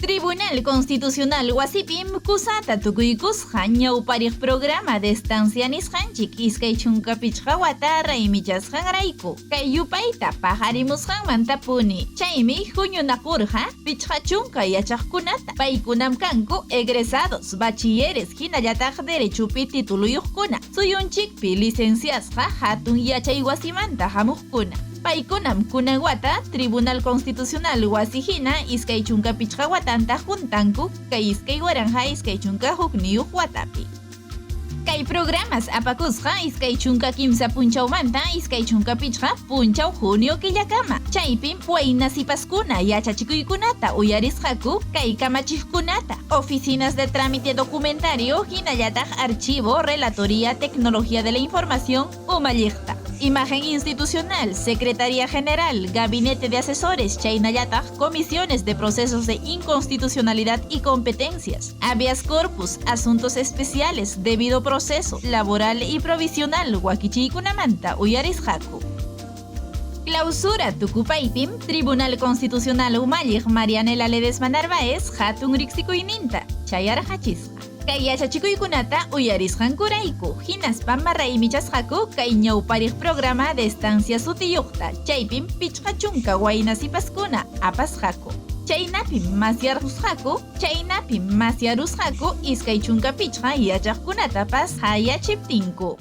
Tribunal Constitucional wasipim kusata tukuykusqa ñawpariq programa de estancia nisqanchik iskay chunka pichqa wata raymichasqanrayku kay yupayta paqarimusqanmanta puni. Chaymi huñunakurqa pichqa chunka yachaqkunata. Paykunam kanku egresados, bachilleres hinallataq derechupi tituluyuqkuna. Suyunchikpi licenciasqa hatun yachay wasimanta hamuqkuna. Paykunam kunan wata Tribunal Constitucional wasihina iskay chunka pichqa watanta juntanku kay iskay waranja iskay chunka hukniyuq watapi. Kay programas apakusqa iskay chunka kimsa punchawmanta iskay chunka pichqa punchaw junio killakama. Chaypim wayna sipaskuna yachachikuykunata uyarisqaku kay kamachiqkunata. Oficinas de trámite documentario hinallataq archivo, relatoría, tecnología de la información umalliqta. Imagen institucional, Secretaría General, Gabinete de Asesores, Chaynayataq, Comisiones de Procesos de Inconstitucionalidad y Competencias, Habeas Corpus, Asuntos Especiales, Debido Proceso, Laboral y Provisional, Huaquichiykunamanta, Uyarisqaku. Clausura Tukupaypim, Tribunal Constitucional Umalliq Marianela Ledesma Narváez, Hatun Riqsikuyninta, Hayachisqa. Kay yachachikuykunata uyarisqankurayku, hinaspa marraymichasqaku kay ñawpariq programa de estancia sutiyuqta, chaypim pichqa chunka wayna sipaskuna apasqaku. Chaynapim masyarusqaku iskay chunka pichqa yachaqkunatapas hayachiptinku.